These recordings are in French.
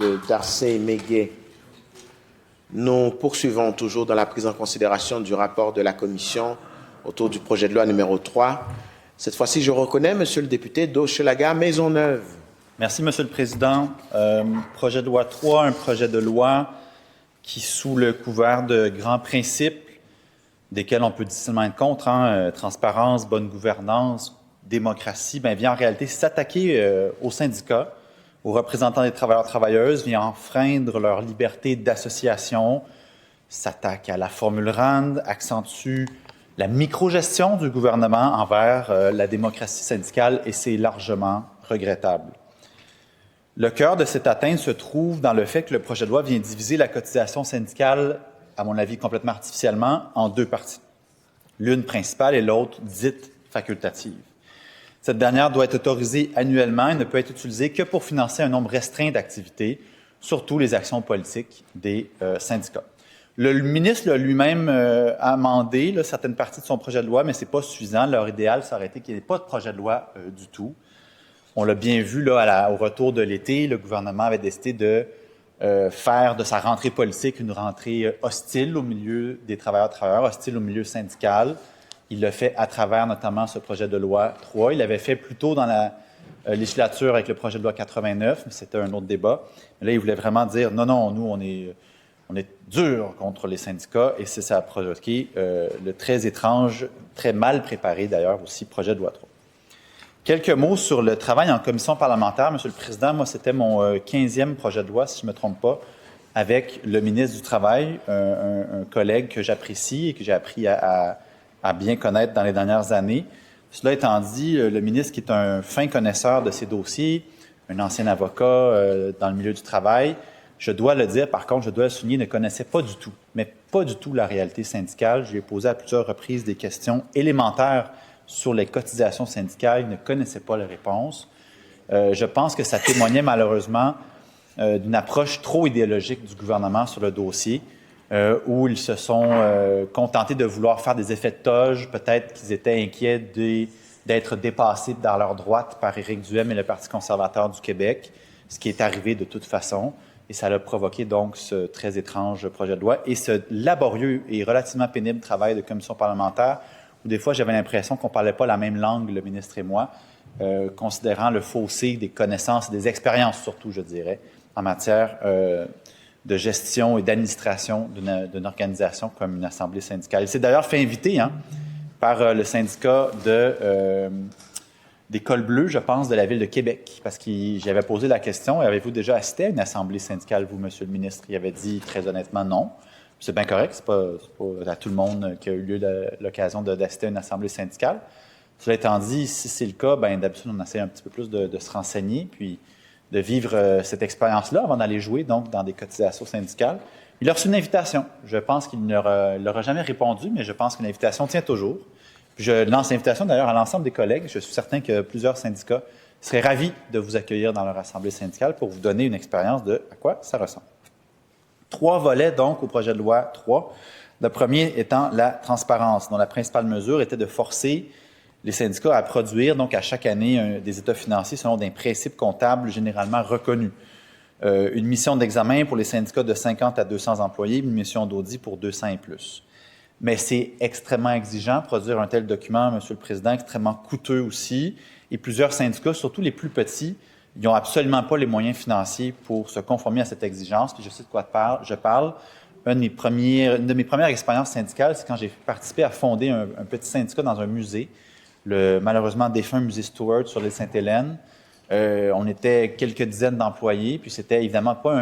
de Darcey Mégué. Nous poursuivons toujours dans la prise en considération du rapport de la Commission autour du projet de loi numéro 3. Cette fois-ci, je reconnais, Monsieur le député d'Hochelaga Maisonneuve. Merci, Monsieur le Président. Projet de loi 3, un projet de loi qui, sous le couvert de grands principes, desquels on peut difficilement être contre, transparence, bonne gouvernance, démocratie, vient en réalité s'attaquer aux syndicats, aux représentants des travailleurs-travailleuses, vient enfreindre leur liberté d'association, s'attaque à la formule RAND, accentue la microgestion du gouvernement envers la démocratie syndicale, et c'est largement regrettable. Le cœur de cette atteinte se trouve dans le fait que le projet de loi vient diviser la cotisation syndicale, à mon avis complètement artificiellement, en deux parties. L'une principale et l'autre dite facultative. Cette dernière doit être autorisée annuellement et ne peut être utilisée que pour financer un nombre restreint d'activités, surtout les actions politiques des syndicats. Le ministre l'a lui-même amendé certaines parties de son projet de loi, mais ce n'est pas suffisant. Leur idéal, ça aurait été qu'il n'y ait pas de projet de loi du tout. On l'a bien vu au retour de l'été, le gouvernement avait décidé de faire de sa rentrée politique une rentrée hostile au milieu des travailleurs, hostile au milieu syndical. Il le fait à travers notamment ce projet de loi 3. Il l'avait fait plus tôt dans la législature avec le projet de loi 89, mais c'était un autre débat. Mais là, il voulait vraiment dire non, nous, on est dur contre les syndicats, et ça a provoqué le très étrange, très mal préparé d'ailleurs aussi, projet de loi 3. Quelques mots sur le travail en commission parlementaire. Monsieur le Président, moi, c'était mon 15e projet de loi, si je ne me trompe pas, avec le ministre du Travail, un collègue que j'apprécie et que j'ai appris à bien connaître dans les dernières années. Cela étant dit, le ministre, qui est un fin connaisseur de ces dossiers, un ancien avocat dans le milieu du travail, je dois le dire, par contre, je dois le souligner, ne connaissait pas du tout, mais pas du tout la réalité syndicale. Je lui ai posé à plusieurs reprises des questions élémentaires sur les cotisations syndicales. Il ne connaissait pas les réponses. Je pense que ça témoignait malheureusement d'une approche trop idéologique du gouvernement sur le dossier, où ils se sont contentés de vouloir faire des effets de toge. Peut-être qu'ils étaient inquiets d'être dépassés dans leur droite par Éric Duhem et le Parti conservateur du Québec, ce qui est arrivé de toute façon. Et ça a provoqué donc ce très étrange projet de loi et ce laborieux et relativement pénible travail de commission parlementaire, où des fois j'avais l'impression qu'on ne parlait pas la même langue, le ministre et moi, considérant le fossé des connaissances et des expériences, surtout, je dirais, en matière de gestion et d'administration d'une organisation comme une assemblée syndicale. Il s'est d'ailleurs fait inviter par le syndicat des cols bleus, je pense, de la Ville de Québec, parce que j'avais posé la question, avez-vous déjà assisté à une assemblée syndicale, vous, Monsieur le ministre? Il avait dit très honnêtement non. C'est bien correct, c'est pas à tout le monde qui a eu lieu l'occasion d'assister à une assemblée syndicale. Cela étant dit, si c'est le cas, d'habitude, on essaie un petit peu plus de se renseigner, puis de vivre cette expérience-là avant d'aller jouer donc dans des cotisations syndicales. Il a reçu une invitation. Je pense qu'il ne leur a jamais répondu, mais je pense que l'invitation tient toujours. Puis je lance l'invitation d'ailleurs à l'ensemble des collègues. Je suis certain que plusieurs syndicats seraient ravis de vous accueillir dans leur assemblée syndicale pour vous donner une expérience de à quoi ça ressemble. 3 volets donc au projet de loi 3. Le premier étant la transparence, dont la principale mesure était de forcer les syndicats à produire donc à chaque année des états financiers selon des principes comptables généralement reconnus. Une mission d'examen pour les syndicats de 50 à 200 employés, une mission d'audit pour 200 et plus. Mais c'est extrêmement exigeant, produire un tel document, Monsieur le Président, extrêmement coûteux aussi. Et plusieurs syndicats, surtout les plus petits, ils n'ont absolument pas les moyens financiers pour se conformer à cette exigence. Puis je sais de quoi je parle. Une de mes premières expériences syndicales, c'est quand j'ai participé à fonder un petit syndicat dans un musée, le malheureusement défunt musée Stewart sur l'île Sainte-Hélène. On était quelques dizaines d'employés, puis c'était évidemment pas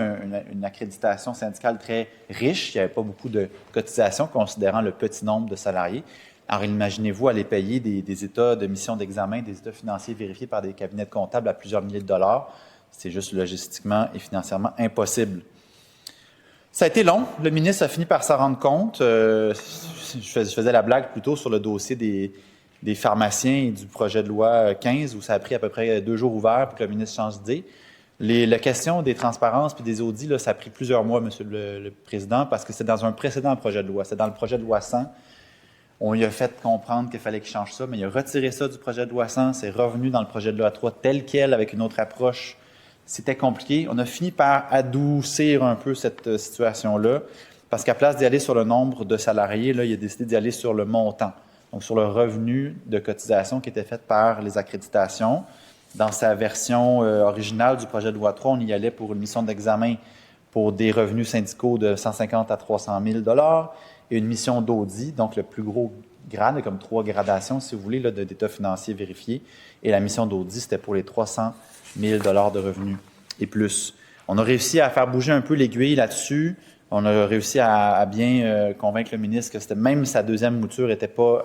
une accréditation syndicale très riche. Il n'y avait pas beaucoup de cotisations, considérant le petit nombre de salariés. Alors, imaginez-vous aller payer des états de mission d'examen, des états financiers vérifiés par des cabinets de comptables à plusieurs milliers de dollars. C'est juste logistiquement et financièrement impossible. Ça a été long. Le ministre a fini par s'en rendre compte. Je faisais la blague plutôt sur le dossier des pharmaciens du projet de loi 15, où ça a pris à peu près 2 jours ouverts pour que le ministre change d'idée. La question des transparences puis des audits, là, ça a pris plusieurs mois, Monsieur le Président, parce que c'est dans un précédent projet de loi. C'est dans le projet de loi 100. On lui a fait comprendre qu'il fallait qu'il change ça, mais il a retiré ça du projet de loi 100. C'est revenu dans le projet de loi 3 tel quel, avec une autre approche. c'était compliqué. On a fini par adoucir un peu cette situation-là, parce qu'à place d'y aller sur le nombre de salariés, là, il a décidé d'y aller sur le montant, donc sur le revenu de cotisation qui était fait par les accréditations. Dans sa version originale du projet de loi 3, on y allait pour une mission d'examen pour des revenus syndicaux de 150 à 300 000 $ et une mission d'audit, donc le plus gros grade, comme 3 gradations, si vous voulez, là, d'état financier vérifié. Et la mission d'audit, c'était pour les 300 000 $ de revenus et plus. On a réussi à faire bouger un peu l'aiguille là-dessus. On a réussi à bien convaincre le ministre que même sa deuxième mouture n'était pas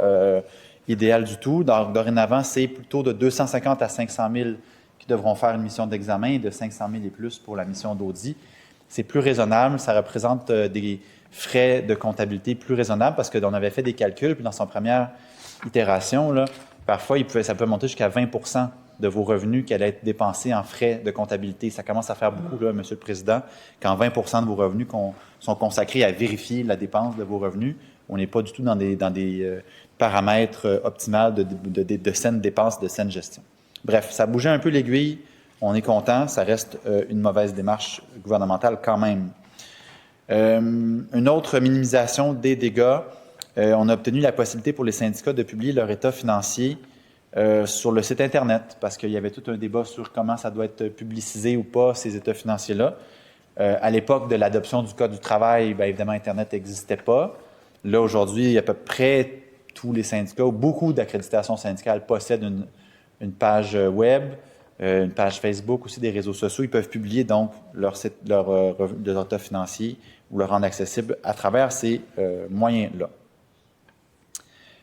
idéale du tout. Donc, dorénavant, c'est plutôt de 250 à 500 000 qui devront faire une mission d'examen et de 500 000 et plus pour la mission d'audit. C'est plus raisonnable, ça représente des frais de comptabilité plus raisonnables parce qu'on avait fait des calculs, puis dans son première itération, là, parfois, ça peut monter jusqu'à 20 % de vos revenus qui allaient être dépensés en frais de comptabilité. Ça commence à faire beaucoup, là, Monsieur le Président, quand 20 % de vos revenus sont consacrés à vérifier la dépense de vos revenus. On n'est pas du tout dans des paramètres optimaux de saine dépense, de saine gestion. Bref, ça bougeait un peu l'aiguille. On est content. Ça reste une mauvaise démarche gouvernementale quand même. Une autre minimisation des dégâts. On a obtenu la possibilité pour les syndicats de publier leur état financier sur le site Internet, parce qu'il y avait tout un débat sur comment ça doit être publicisé ou pas, ces états financiers-là. À l'époque de l'adoption du Code du travail, bien évidemment, Internet n'existait pas. Là, aujourd'hui, à peu près tous les syndicats, ou beaucoup d'accréditations syndicales possèdent une page web, une page Facebook, aussi des réseaux sociaux. Ils peuvent publier donc leur état financier ou le rendre accessible à travers ces moyens-là.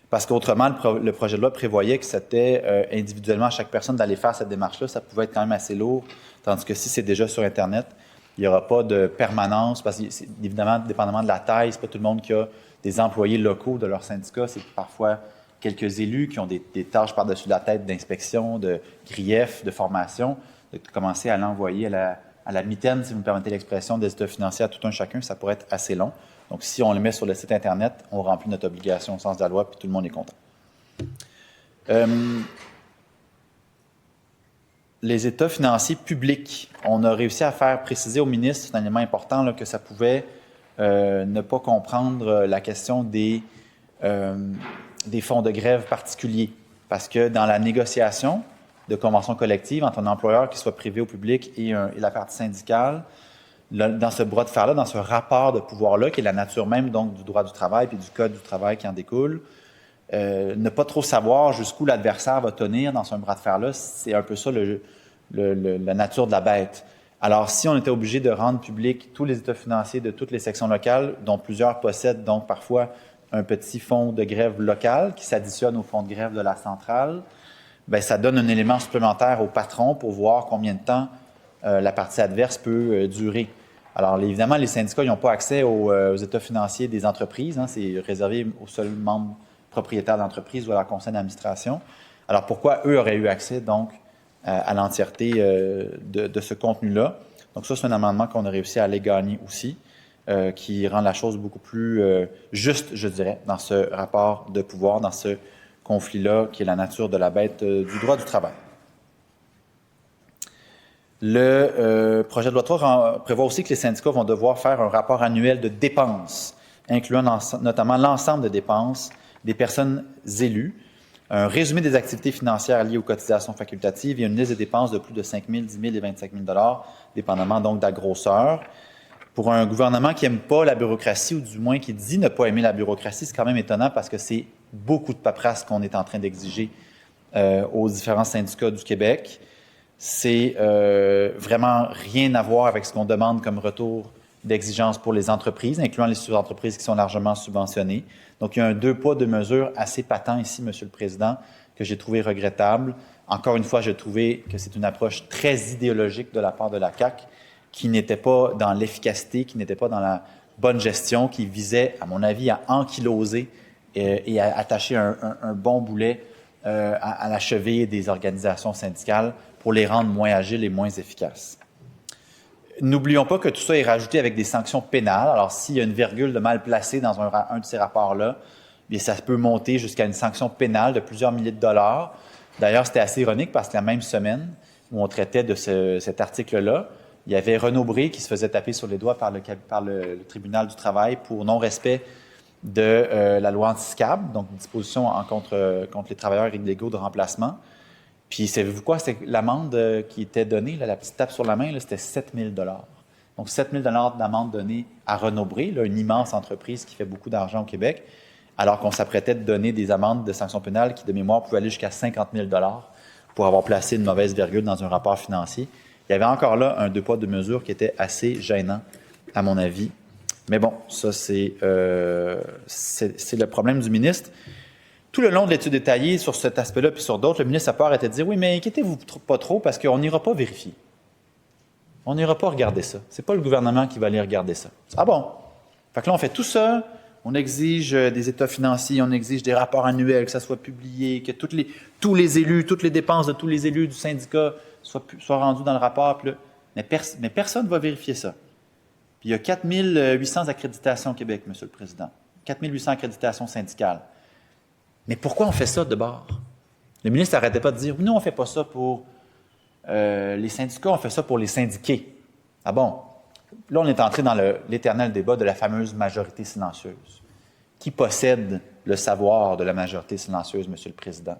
Parce qu'autrement, le projet de loi prévoyait que c'était individuellement à chaque personne d'aller faire cette démarche-là. Ça pouvait être quand même assez lourd, tandis que si c'est déjà sur Internet, il n'y aura pas de permanence, parce que, évidemment, dépendamment de la taille, ce n'est pas tout le monde qui a des employés locaux de leur syndicat. C'est parfois quelques élus qui ont des tâches par-dessus la tête d'inspection, de grief, de formation, de commencer à l'envoyer à la mitaine, si vous me permettez l'expression, des états financiers à tout un chacun, ça pourrait être assez long. Donc, si on le met sur le site Internet, on remplit notre obligation au sens de la loi, puis tout le monde est content. Les états financiers publics, on a réussi à faire préciser au ministre, c'est un élément important, là, que ça pouvait ne pas comprendre la question des fonds de grève particuliers. Parce que dans la négociation de convention collective entre un employeur qui soit privé ou public et la partie syndicale, dans ce bras de fer-là, dans ce rapport de pouvoir-là, qui est la nature même donc du droit du travail puis du Code du travail qui en découle, ne pas trop savoir jusqu'où l'adversaire va tenir dans ce bras de fer-là, c'est un peu ça la nature de la bête. Alors, si on était obligé de rendre public tous les états financiers de toutes les sections locales, dont plusieurs possèdent donc parfois un petit fonds de grève local qui s'additionne au fonds de grève de la centrale, bien, ça donne un élément supplémentaire au patron pour voir combien de temps la partie adverse peut durer. Alors, évidemment, les syndicats n'ont pas accès aux états financiers des entreprises. Hein, c'est réservé aux seuls membres propriétaires d'entreprise ou à leur conseil d'administration. Alors, pourquoi eux auraient eu accès, donc, à l'entièreté de ce contenu-là? Donc, ça, c'est un amendement qu'on a réussi à aller gagner aussi, qui rend la chose beaucoup plus juste, je dirais, dans ce rapport de pouvoir, dans ce conflit-là, qui est la nature de la bête du droit du travail. Le projet de loi 3 prévoit aussi que les syndicats vont devoir faire un rapport annuel de dépenses, incluant notamment l'ensemble des dépenses des personnes élues, un résumé des activités financières liées aux cotisations facultatives et une liste des dépenses de plus de 5 000, 10 000 et 25 000 $, dépendamment donc de la grosseur. Pour un gouvernement qui n'aime pas la bureaucratie, ou du moins qui dit ne pas aimer la bureaucratie, c'est quand même étonnant parce que c'est beaucoup de paperasse qu'on est en train d'exiger aux différents syndicats du Québec. C'est vraiment rien à voir avec ce qu'on demande comme retour d'exigence pour les entreprises, incluant les entreprises qui sont largement subventionnées. Donc, il y a un deux poids, deux mesures assez patent ici, Monsieur le Président, que j'ai trouvé regrettable. Encore une fois, j'ai trouvé que c'est une approche très idéologique de la part de la CAQ, qui n'était pas dans l'efficacité, qui n'était pas dans la bonne gestion, qui visait, à mon avis, à ankyloser et à attacher un bon boulet à la cheville des organisations syndicales pour les rendre moins agiles et moins efficaces. N'oublions pas que tout ça est rajouté avec des sanctions pénales. Alors, s'il y a une virgule de mal placée dans un de ces rapports-là, bien, ça peut monter jusqu'à une sanction pénale de plusieurs milliers de dollars. D'ailleurs, c'était assez ironique parce que la même semaine, où on traitait de cet article-là. Il y avait Renaud Bré qui se faisait taper sur les doigts par le tribunal du travail pour non-respect de la loi anti-SCAB, donc disposition contre les travailleurs illégaux de remplacement. Puis, savez-vous quoi? C'est l'amende qui était donnée, là, la petite tape sur la main, c'était 7 000 $. Donc, 7 000 $ d'amende donnée à Renaud Bré, là, une immense entreprise qui fait beaucoup d'argent au Québec, alors qu'on s'apprêtait de donner des amendes de sanctions pénales qui, de mémoire, pouvaient aller jusqu'à 50 000 $ pour avoir placé une mauvaise virgule dans un rapport financier. Il y avait encore là un deux poids, deux mesures qui était assez gênant, à mon avis. Mais bon, ça, c'est le problème du ministre. Tout le long de l'étude détaillée sur cet aspect-là puis sur d'autres, le ministre n'a pas arrêté de dire « Oui, mais inquiétez-vous pas trop parce qu'on n'ira pas vérifier. On n'ira pas regarder ça. C'est pas le gouvernement qui va aller regarder ça. » Ah bon? Fait que là, on fait tout ça. On exige des états financiers, on exige des rapports annuels, que ça soit publié, que tous les élus, toutes les dépenses de tous les élus du syndicat soient rendues dans le rapport. Puis là, mais personne ne va vérifier ça. Puis il y a 4 800 accréditations au Québec, M. le Président. 4 800 accréditations syndicales. Mais pourquoi on fait ça de bord? Le ministre n'arrêtait pas de dire « Nous, on ne fait pas ça pour les syndicats, on fait ça pour les syndiqués. » Ah bon? Là, on est entré dans l'éternel débat de la fameuse majorité silencieuse. Qui possède le savoir de la majorité silencieuse, M. le Président?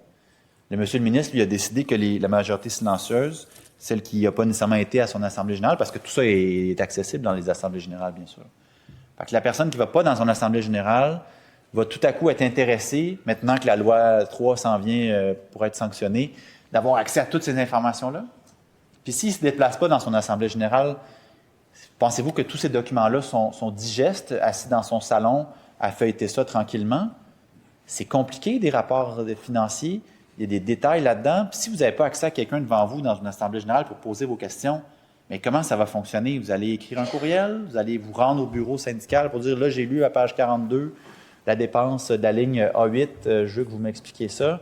Monsieur le ministre, lui, a décidé que la majorité silencieuse, celle qui n'a pas nécessairement été à son Assemblée générale, parce que tout ça est accessible dans les Assemblées générales, bien sûr. Fait que la personne qui ne va pas dans son Assemblée générale va tout à coup être intéressée, maintenant que la loi 3 s'en vient pour être sanctionnée, d'avoir accès à toutes ces informations-là. Puis s'il ne se déplace pas dans son Assemblée générale, pensez-vous que tous ces documents-là sont digestes, assis dans son salon, à feuilleter ça tranquillement? C'est compliqué, des rapports financiers. Il y a des détails là-dedans. Puis si vous n'avez pas accès à quelqu'un devant vous dans une Assemblée générale pour poser vos questions, mais comment ça va fonctionner? Vous allez écrire un courriel? Vous allez vous rendre au bureau syndical pour dire « Là, j'ai lu à page 42 la dépense de la ligne A8, je veux que vous m'expliquiez ça. »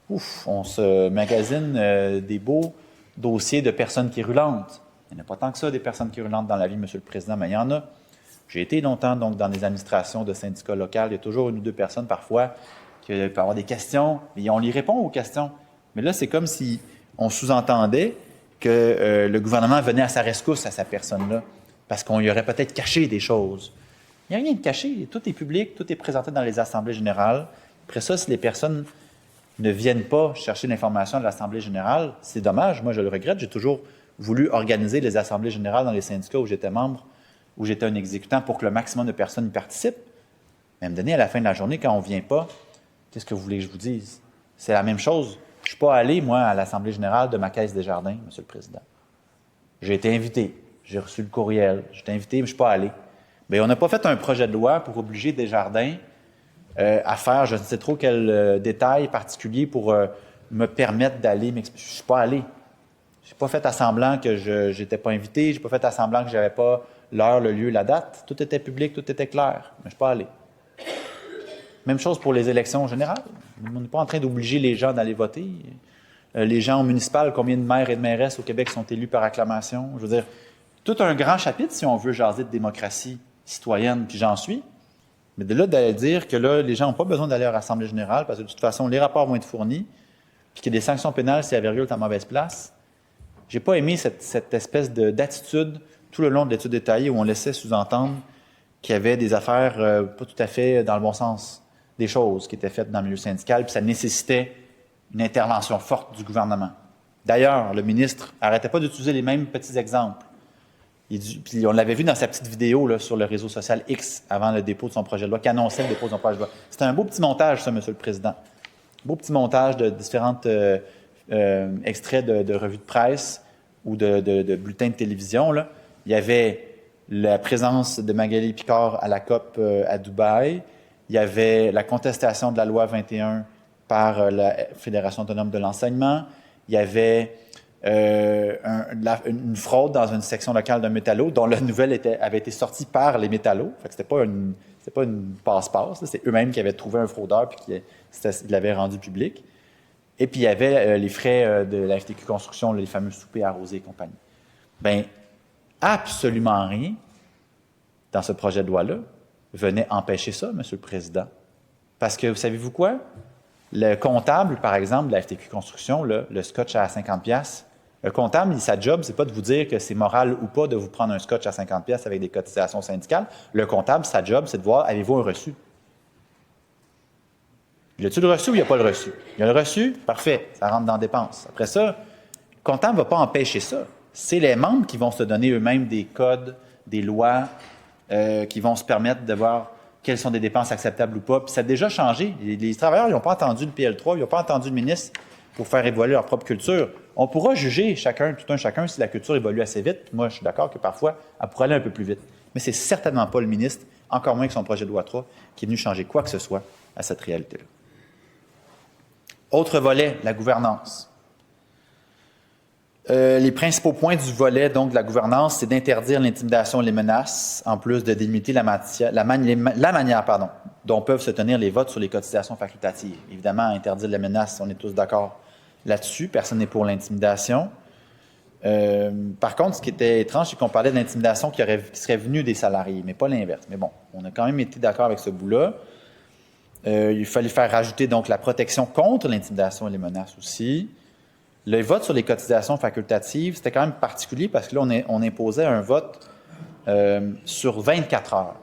Ouf, on se magasine des beaux dossiers de personnes quérulantes. Il n'y en a pas tant que ça, des personnes quérulantes dans la vie, M. le Président, mais il y en a. J'ai été longtemps donc, dans des administrations de syndicats locaux. Il y a toujours une ou deux personnes parfois qui peuvent avoir des questions, et on y répond aux questions. Mais là, c'est comme si on sous-entendait que le gouvernement venait à sa rescousse à sa personne-là, parce qu'on y aurait peut-être caché des choses. Il n'y a rien de caché. Tout est public, tout est présenté dans les assemblées générales. Après ça, si les personnes ne viennent pas chercher l'information de l'Assemblée générale, c'est dommage. Moi, je le regrette. J'ai toujours voulu organiser les assemblées générales dans les syndicats où j'étais membre, où j'étais un exécutant, pour que le maximum de personnes y participent. Mais me donner à la fin de la journée, quand on ne vient pas, qu'est-ce que vous voulez que je vous dise? C'est la même chose. Je ne suis pas allé, moi, à l'Assemblée générale de ma Caisse des Jardins, M. le Président. J'ai été invité. J'ai reçu le courriel. J'ai été invité, mais je ne suis pas allé. Bien, on n'a pas fait un projet de loi pour obliger Desjardins à faire je ne sais trop quel détail particulier pour me permettre d'aller m'expliquer. Je ne suis pas allé. Je n'ai pas fait à semblant que je n'étais pas invité. Je n'ai pas fait à semblant que je n'avais pas l'heure, le lieu, la date. Tout était public, tout était clair. Mais je ne suis pas allé. Même chose pour les élections générales. On n'est pas en train d'obliger les gens d'aller voter. Les gens au municipal, combien de maires et de mairesses au Québec sont élus par acclamation? Je veux dire, tout un grand chapitre si on veut jaser de démocratie citoyenne, puis j'en suis. Mais de là d'aller dire que là, les gens n'ont pas besoin d'aller à l'Assemblée générale parce que de toute façon, les rapports vont être fournis, puis qu'il y a des sanctions pénales si la virgule est en mauvaise place. J'ai pas aimé cette espèce d'attitude tout le long de l'étude détaillée où on laissait sous-entendre qu'il y avait des affaires pas tout à fait dans le bon sens des choses qui étaient faites dans le milieu syndical, puis ça nécessitait une intervention forte du gouvernement. D'ailleurs, le ministre n'arrêtait pas d'utiliser les mêmes petits exemples. Puis on l'avait vu dans sa petite vidéo là, sur le réseau social X avant le dépôt de son projet de loi, qui annonçait le dépôt de son projet de loi. C'était un beau petit montage, ça, M. le Président. Beau petit montage de différents extraits de revues de presse ou de bulletins de télévision. Là. Il y avait la présence de Magali Picard à la COP à Dubaï. Il y avait la contestation de la loi 21 par la Fédération autonome de l'enseignement. Il y avait une fraude dans une section locale d'un métallo dont la nouvelle avait été sortie par les métallos. Fait que c'était pas une passe-passe. C'est eux-mêmes qui avaient trouvé un fraudeur puis qui l'avaient rendu public. Et puis il y avait les frais de la FTQ Construction, les fameux soupers arrosés et compagnie. Bien, absolument rien dans ce projet de loi-là venait empêcher ça, M. le Président. Parce que, savez-vous quoi? Le comptable, par exemple, de la FTQ Construction, là, le scotch à 50$, Le comptable, sa job, c'est pas de vous dire que c'est moral ou pas de vous prendre un scotch à 50 pièces avec des cotisations syndicales. Le comptable, sa job, c'est de voir, avez-vous un reçu? Y a-t-il le reçu ou il n'y a pas le reçu? Il y a le reçu? Parfait, ça rentre dans dépenses. Après ça, le comptable ne va pas empêcher ça. C'est les membres qui vont se donner eux-mêmes des codes, des lois, qui vont se permettre de voir quelles sont des dépenses acceptables ou pas. Puis ça a déjà changé. Les travailleurs, ils n'ont pas entendu le PL3, ils n'ont pas entendu le ministre pour faire évoluer leur propre culture. On pourra juger tout un chacun si la culture évolue assez vite. Puis moi, je suis d'accord que parfois, elle pourrait aller un peu plus vite. Mais c'est certainement pas le ministre, encore moins que son projet de loi 3, qui est venu changer quoi que ce soit à cette réalité-là. Autre volet, la gouvernance. Les principaux points du volet donc, de la gouvernance, c'est d'interdire l'intimidation et les menaces, en plus de délimiter la manière dont peuvent se tenir les votes sur les cotisations facultatives. Évidemment, interdire les menaces, on est tous d'accord là-dessus. Personne n'est pour l'intimidation. Par contre, ce qui était étrange, c'est qu'on parlait d'intimidation qui serait venue des salariés, mais pas l'inverse. Mais bon, on a quand même été d'accord avec ce bout-là. Il fallait faire rajouter donc la protection contre l'intimidation et les menaces aussi. Le vote sur les cotisations facultatives, c'était quand même particulier parce que là, on imposait un vote sur 24 heures.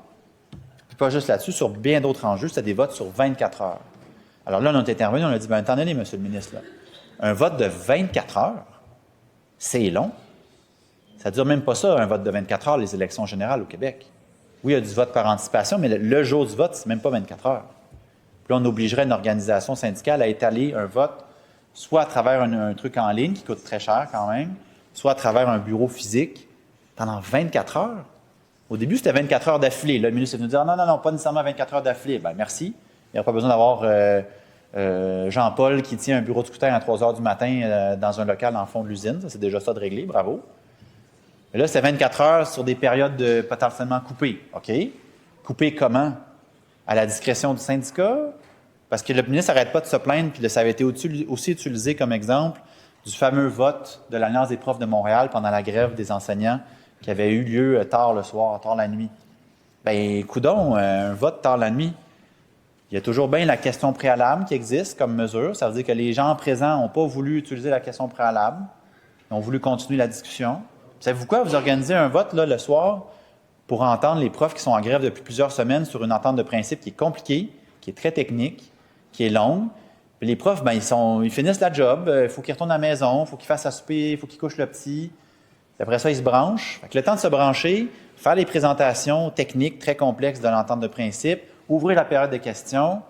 Puis pas juste là-dessus, sur bien d'autres enjeux, c'était des votes sur 24 heures. Alors là, on est intervenu, on a dit, attendez, monsieur le ministre, là, un vote de 24 heures, c'est long. Ça ne dure même pas ça, un vote de 24 heures, les élections générales au Québec. Oui, il y a du vote par anticipation, mais le jour du vote, c'est même pas 24 heures. Puis là, on obligerait une organisation syndicale à étaler un vote soit à travers un truc en ligne qui coûte très cher quand même, soit à travers un bureau physique pendant 24 heures. Au début, c'était 24 heures d'affilée. Là, le ministre est venu dire non, pas nécessairement 24 heures d'affilée. Bien, merci. Il n'y a pas besoin d'avoir Jean-Paul qui tient un bureau de scrutin à 3 heures du matin dans un local en fond de l'usine. Ça, c'est déjà ça de régler. Bravo. Mais là, c'est 24 heures sur des périodes potentiellement coupées. OK. Coupées comment? À la discrétion du syndicat? Parce que le ministre n'arrête pas de se plaindre, puis ça avait été aussi utilisé comme exemple du fameux vote de l'Alliance des profs de Montréal pendant la grève des enseignants qui avait eu lieu tard le soir, tard la nuit. Bien, coudonc, un vote tard la nuit. Il y a toujours bien la question préalable qui existe comme mesure. Ça veut dire que les gens présents n'ont pas voulu utiliser la question préalable. Ils ont voulu continuer la discussion. Savez-vous quoi? Vous organisez un vote là, le soir pour entendre les profs qui sont en grève depuis plusieurs semaines sur une entente de principe qui est compliquée, qui est très technique, qui est longue. Puis les profs, ben, ils finissent la job, il faut qu'ils retournent à la maison, il faut qu'ils fassent à souper, il faut qu'ils couchent le petit. Puis après ça, ils se branchent. Fait que le temps de se brancher, faire les présentations techniques très complexes de l'entente de principe, ouvrir la période de questions,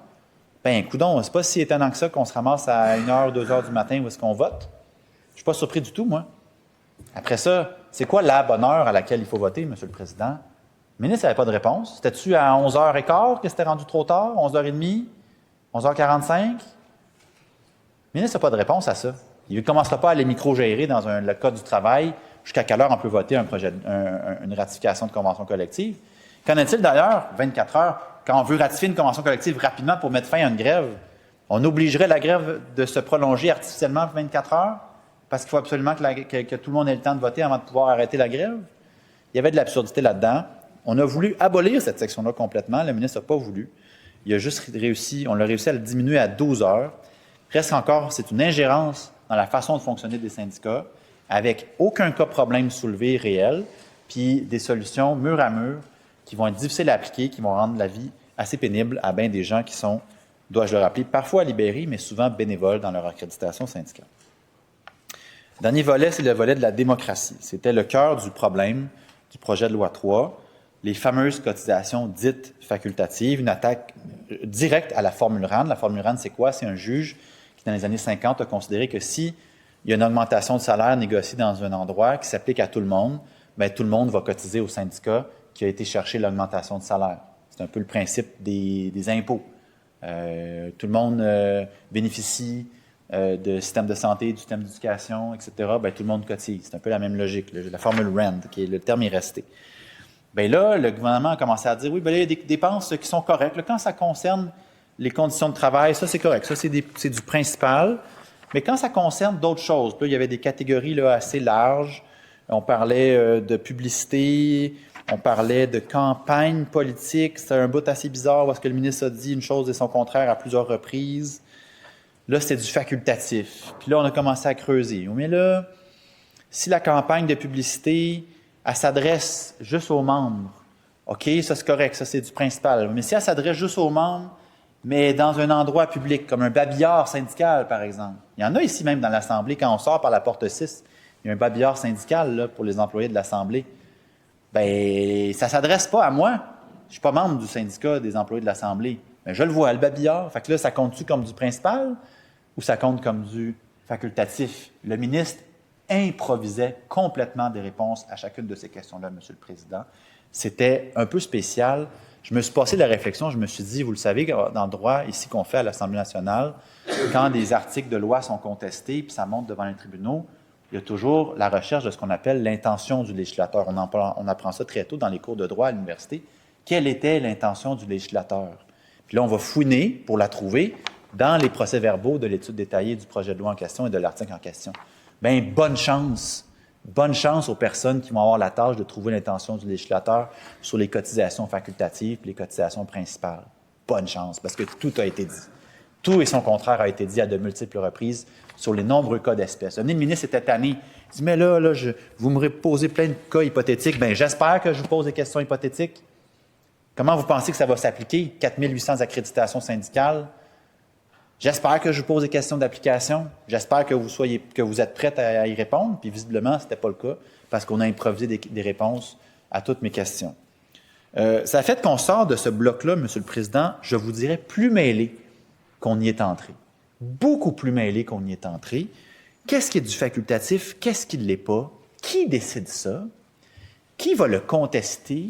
ben coudonc, c'est pas si étonnant que ça qu'on se ramasse à 1h, 2h du matin où est-ce qu'on vote. Je suis pas surpris du tout, moi. Après ça, c'est quoi la bonne heure à laquelle il faut voter, M. le Président? Le ministre n'avait pas de réponse. C'était-tu à 11h15 que c'était rendu trop tard? 11h30? 11h45? Le ministre n'a pas de réponse à ça. Il ne commencera pas à les micro-gérer dans le code du travail jusqu'à quelle heure on peut voter une ratification de convention collective. Qu'en est-il d'ailleurs, 24 heures, quand on veut ratifier une convention collective rapidement pour mettre fin à une grève, on obligerait la grève de se prolonger artificiellement 24 heures parce qu'il faut absolument que tout le monde ait le temps de voter avant de pouvoir arrêter la grève? Il y avait de l'absurdité là-dedans. On a voulu abolir cette section-là complètement. Le ministre n'a pas voulu. On l'a réussi à le diminuer à 12 heures. Presque encore, c'est une ingérence dans la façon de fonctionner des syndicats, avec aucun cas problème soulevé réel, puis des solutions mur à mur qui vont être difficiles à appliquer, qui vont rendre la vie assez pénible à bien des gens qui sont, dois-je le rappeler, parfois libérés, mais souvent bénévoles dans leur accréditation syndicale. Le dernier volet, c'est le volet de la démocratie. C'était le cœur du problème du projet de loi 3. Les fameuses cotisations dites facultatives, une attaque directe à la formule RAND. La formule RAND, c'est quoi? C'est un juge qui, dans les années 50, a considéré que s'il y a une augmentation de salaire négociée dans un endroit qui s'applique à tout le monde, bien, tout le monde va cotiser au syndicat qui a été chercher l'augmentation de salaire. C'est un peu le principe des impôts. Tout le monde bénéficie de système de santé, du système d'éducation, etc. Bien, tout le monde cotise. C'est un peu la même logique. La formule RAND, le terme est resté. Bien là, le gouvernement a commencé à dire, oui, bien là, il y a des dépenses qui sont correctes. Là, quand ça concerne les conditions de travail, ça, c'est correct. Ça, c'est du principal. Mais quand ça concerne d'autres choses, là, il y avait des catégories là, assez larges. On parlait de publicité, on parlait de campagne politique. C'était un bout assez bizarre parce que le ministre a dit une chose et son contraire à plusieurs reprises. Là, c'était du facultatif. Puis là, on a commencé à creuser. Mais là, Si la campagne de publicité, elle s'adresse juste aux membres, OK, ça c'est correct, ça c'est du principal. Mais si elle s'adresse juste aux membres, mais dans un endroit public, comme un babillard syndical, par exemple. Il y en a ici même dans l'Assemblée, quand on sort par la porte 6, il y a un babillard syndical là, pour les employés de l'Assemblée. Bien, ça ne s'adresse pas à moi. Je ne suis pas membre du syndicat des employés de l'Assemblée. Mais je le vois, le babillard. Fait que là, ça compte-tu comme du principal ou ça compte comme du facultatif? Le ministre improvisait complètement des réponses à chacune de ces questions-là, M. le Président. C'était un peu spécial. Je me suis passé la réflexion, je me suis dit, vous le savez, dans le droit ici qu'on fait à l'Assemblée nationale, quand des articles de loi sont contestés puis ça monte devant les tribunaux, il y a toujours la recherche de ce qu'on appelle l'intention du législateur. On apprend ça très tôt dans les cours de droit à l'université. Quelle était l'intention du législateur? Puis là, on va fouiner pour la trouver dans les procès-verbaux de l'étude détaillée du projet de loi en question et de l'article en question. Bien, bonne chance aux personnes qui vont avoir la tâche de trouver l'intention du législateur sur les cotisations facultatives et les cotisations principales. Bonne chance, parce que tout a été dit. Tout et son contraire a été dit à de multiples reprises sur les nombreux cas d'espèces. Le ministre était tanné. Il dit, mais là vous me posez plein de cas hypothétiques. Bien, j'espère que je vous pose des questions hypothétiques. Comment vous pensez que ça va s'appliquer? 4800 accréditations syndicales. J'espère que je vous pose des questions d'application. J'espère que vous êtes prête à y répondre. Puis visiblement, ce n'était pas le cas parce qu'on a improvisé des réponses à toutes mes questions. Ça fait qu'on sort de ce bloc-là, M. le Président, je vous dirais, plus mêlé qu'on y est entré. Beaucoup plus mêlé qu'on y est entré. Qu'est-ce qui est du facultatif? Qu'est-ce qui ne l'est pas? Qui décide ça? Qui va le contester?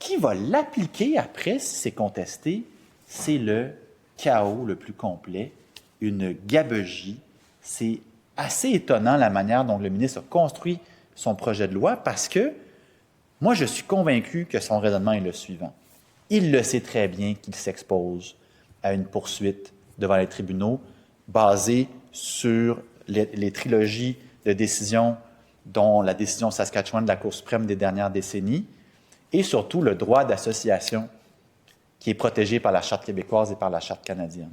Qui va l'appliquer après si c'est contesté? C'est le chaos le plus complet, une gabegie. C'est assez étonnant la manière dont le ministre a construit son projet de loi parce que moi, je suis convaincu que son raisonnement est le suivant. Il le sait très bien qu'il s'expose à une poursuite devant les tribunaux basée sur les trilogies de décisions, dont la décision Saskatchewan de la Cour suprême des dernières décennies, et surtout le droit d'association qui est protégé par la Charte québécoise et par la Charte canadienne.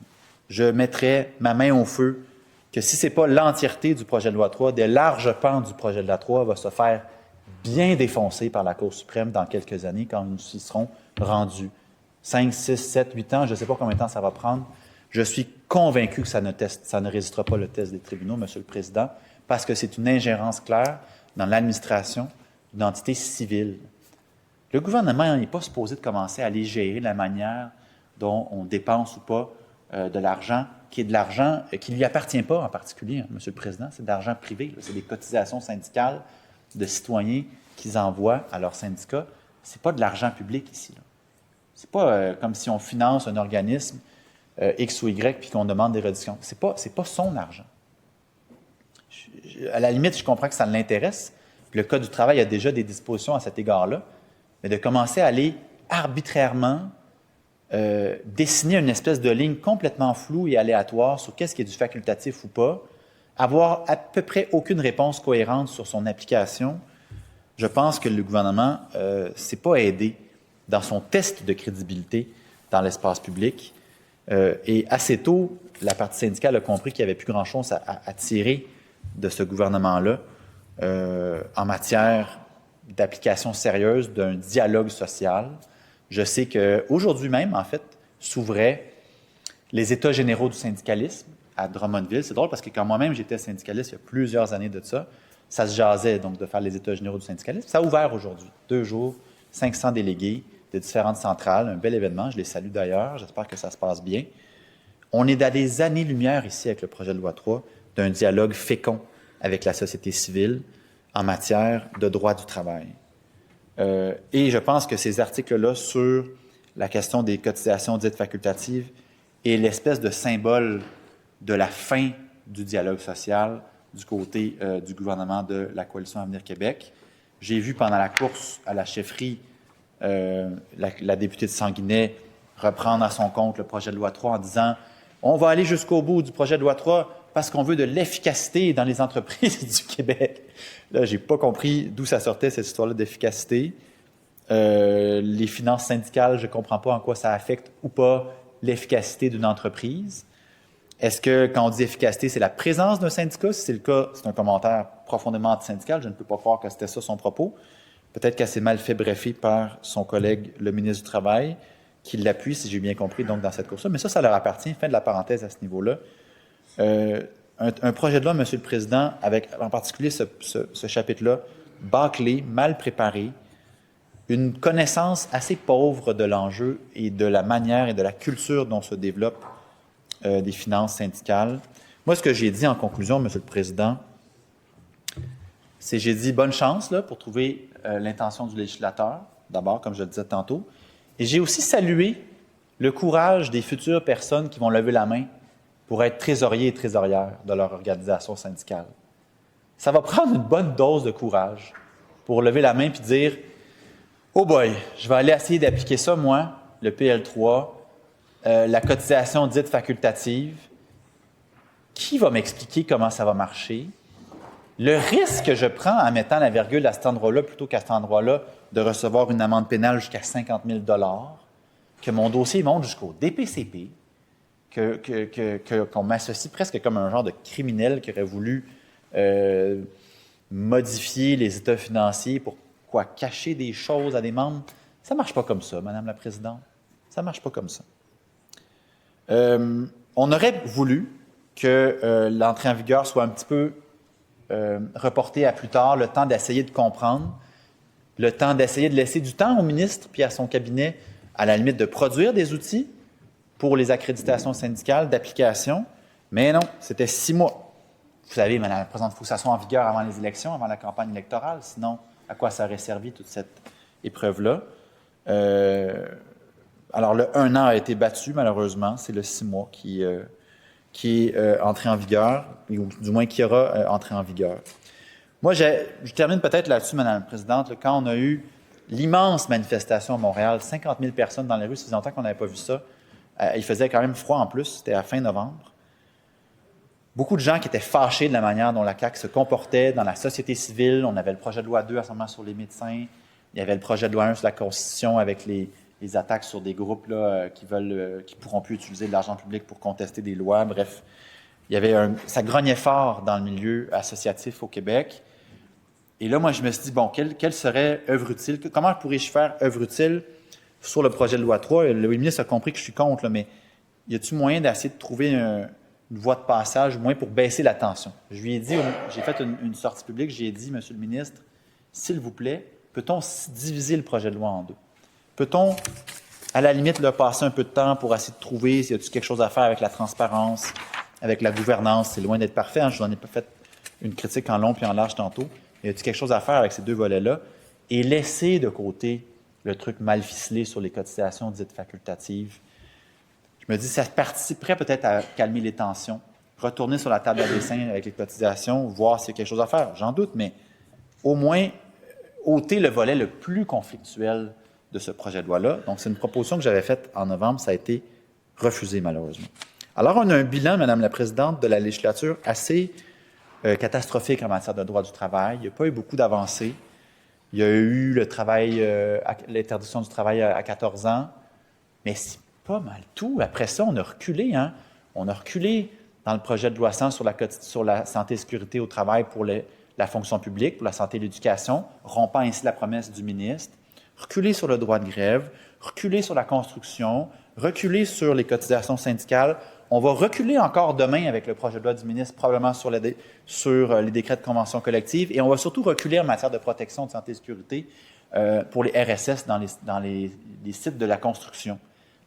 Je mettrai ma main au feu que si ce n'est pas l'entièreté du projet de loi 3, des larges pans du projet de loi 3 va se faire bien défoncer par la Cour suprême dans quelques années quand nous y serons rendus. 5, 6, 7, 8 ans, je ne sais pas combien de temps ça va prendre. Je suis convaincu que ça ne résistera pas le test des tribunaux, M. le Président, parce que c'est une ingérence claire dans l'administration d'une entité civile. Le gouvernement n'est pas supposé de commencer à aller gérer la manière dont on dépense ou pas de l'argent, qui est de l'argent qui ne lui appartient pas en particulier, hein, M. le Président, c'est de l'argent privé, c'est des cotisations syndicales de citoyens qu'ils envoient à leurs syndicats. Ce n'est pas de l'argent public ici. Ce n'est pas comme si on finance un organisme X ou Y puis qu'on demande des réductions. Ce n'est pas son argent. À la limite, je comprends que ça l'intéresse. Le Code du travail a déjà des dispositions à cet égard-là. Mais de commencer à aller arbitrairement dessiner une espèce de ligne complètement floue et aléatoire sur qu'est-ce qui est du facultatif ou pas, avoir à peu près aucune réponse cohérente sur son application, je pense que le gouvernement ne s'est pas aidé dans son test de crédibilité dans l'espace public. Et assez tôt, la partie syndicale a compris qu'il n'y avait plus grand-chose à tirer de ce gouvernement-là en matière d'application sérieuse d'un dialogue social. Je sais qu'aujourd'hui même, en fait, s'ouvraient les États généraux du syndicalisme à Drummondville. C'est drôle parce que quand moi-même j'étais syndicaliste il y a plusieurs années de ça, ça se jasait donc de faire les États généraux du syndicalisme. Ça a ouvert aujourd'hui, 2 jours, 500 délégués de différentes centrales, un bel événement, je les salue d'ailleurs, j'espère que ça se passe bien. On est à des années-lumière ici avec le projet de loi 3 d'un dialogue fécond avec la société civile en matière de droit du travail. Et je pense que ces articles-là sur la question des cotisations dites facultatives est l'espèce de symbole de la fin du dialogue social du côté du gouvernement de la Coalition Avenir Québec. J'ai vu pendant la course à la chefferie la députée de Sanguinet reprendre à son compte le projet de loi 3 en disant « On va aller jusqu'au bout du projet de loi 3 parce qu'on veut de l'efficacité dans les entreprises du Québec. » Là, je n'ai pas compris d'où ça sortait, cette histoire-là d'efficacité. Les finances syndicales, je ne comprends pas en quoi ça affecte ou pas l'efficacité d'une entreprise. Est-ce que, quand on dit efficacité, c'est la présence d'un syndicat? Si c'est le cas, c'est un commentaire profondément antisyndicale. Je ne peux pas croire que c'était ça son propos. Peut-être qu'elle s'est mal fait briefer par son collègue, le ministre du Travail, qui l'appuie, si j'ai bien compris, donc dans cette course-là. Mais ça leur appartient. Fin de la parenthèse à ce niveau-là. Un projet de loi, Monsieur le Président, avec en particulier ce chapitre-là, bâclé, mal préparé, une connaissance assez pauvre de l'enjeu et de la manière et de la culture dont se développent des finances syndicales. Moi, ce que j'ai dit en conclusion, Monsieur le Président, c'est j'ai dit bonne chance là, pour trouver l'intention du législateur, d'abord, comme je le disais tantôt, et j'ai aussi salué le courage des futures personnes qui vont lever la main pour être trésoriers et trésorières de leur organisation syndicale. Ça va prendre une bonne dose de courage pour lever la main et dire « Oh boy, je vais aller essayer d'appliquer ça, moi, le PL3, la cotisation dite facultative. Qui va m'expliquer comment ça va marcher? Le risque que je prends en mettant la virgule à cet endroit-là plutôt qu'à cet endroit-là de recevoir une amende pénale jusqu'à 50 000 $, que mon dossier monte jusqu'au DPCP, qu'on m'associe presque comme un genre de criminel qui aurait voulu modifier les états financiers pour cacher des choses à des membres. Ça ne marche pas comme ça, Madame la Présidente. Ça ne marche pas comme ça. On aurait voulu que l'entrée en vigueur soit un petit peu reportée à plus tard, le temps d'essayer de comprendre, le temps d'essayer de laisser du temps au ministre puis à son cabinet, à la limite, de produire des outils pour les accréditations syndicales d'application. Mais non, c'était 6 mois. Vous savez, Madame la Présidente, il faut que ça soit en vigueur avant les élections, avant la campagne électorale. Sinon, à quoi ça aurait servi toute cette épreuve-là? Alors, le 1 an a été battu, malheureusement. C'est le 6 mois qui est entré en vigueur, ou du moins qui aura entré en vigueur. Moi, je termine peut-être là-dessus, Madame la Présidente. Là, quand on a eu l'immense manifestation à Montréal, 50 000 personnes dans les rues, ça faisait longtemps qu'on n'avait pas vu ça. Il faisait quand même froid en plus, c'était à fin novembre. Beaucoup de gens qui étaient fâchés de la manière dont la CAQ se comportait dans la société civile. On avait le projet de loi 2 à ce moment sur les médecins. Il y avait le projet de loi 1 sur la Constitution avec les attaques sur des groupes là, qui ne pourront plus utiliser de l'argent public pour contester des lois. Bref, ça grognait fort dans le milieu associatif au Québec. Et là, moi, je me suis dit, bon, quelle serait œuvre utile? Comment pourrais-je faire œuvre utile sur le projet de loi 3? Le ministre a compris que je suis contre, là, mais y a-t-il moyen d'essayer de trouver une voie de passage, au moins pour baisser la tension? Je lui ai dit, j'ai fait une sortie publique, j'ai dit, Monsieur le ministre, s'il vous plaît, peut-on diviser le projet de loi en deux? Peut-on, à la limite, là, passer un peu de temps pour essayer de trouver s'il y a quelque chose à faire avec la transparence, avec la gouvernance? C'est loin d'être parfait, hein? Je vous en ai pas fait une critique en long puis en large tantôt. Y a-t-il quelque chose à faire avec ces deux volets-là? Et laisser de côté le truc mal ficelé sur les cotisations dites facultatives. Je me dis, ça participerait peut-être à calmer les tensions, retourner sur la table à dessin avec les cotisations, voir s'il y a quelque chose à faire. J'en doute, mais au moins ôter le volet le plus conflictuel de ce projet de loi-là. Donc, c'est une proposition que j'avais faite en novembre. Ça a été refusé, malheureusement. Alors, on a un bilan, Madame la Présidente, de la législature assez catastrophique en matière de droit du travail. Il n'y a pas eu beaucoup d'avancées. Il y a eu le travail, l'interdiction du travail à 14 ans, mais c'est pas mal tout. Après ça, on a reculé. Hein? On a reculé dans le projet de loi 100 sur la santé et sécurité au travail pour la fonction publique, pour la santé et l'éducation, rompant ainsi la promesse du ministre. Reculer sur le droit de grève, reculer sur la construction, reculer sur les cotisations syndicales. On va reculer encore demain avec le projet de loi du ministre, probablement sur les décrets de convention collective, et on va surtout reculer en matière de protection de santé et sécurité pour les RSS dans les sites de la construction.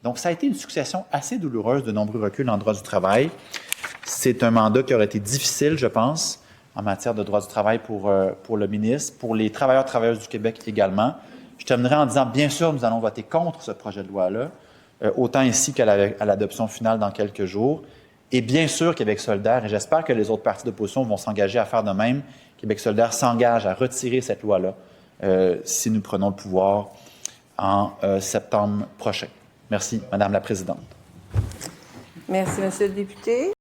Donc, ça a été une succession assez douloureuse de nombreux reculs en droit du travail. C'est un mandat qui aurait été difficile, je pense, en matière de droit du travail pour le ministre, pour les travailleurs-travailleuses du Québec également. Je terminerai en disant, bien sûr, nous allons voter contre ce projet de loi-là, autant ici qu'à l'adoption finale dans quelques jours. Et bien sûr, Québec solidaire, et j'espère que les autres partis d'opposition vont s'engager à faire de même, Québec solidaire s'engage à retirer cette loi-là si nous prenons le pouvoir en septembre prochain. Merci, Madame la Présidente. Merci, Monsieur le député.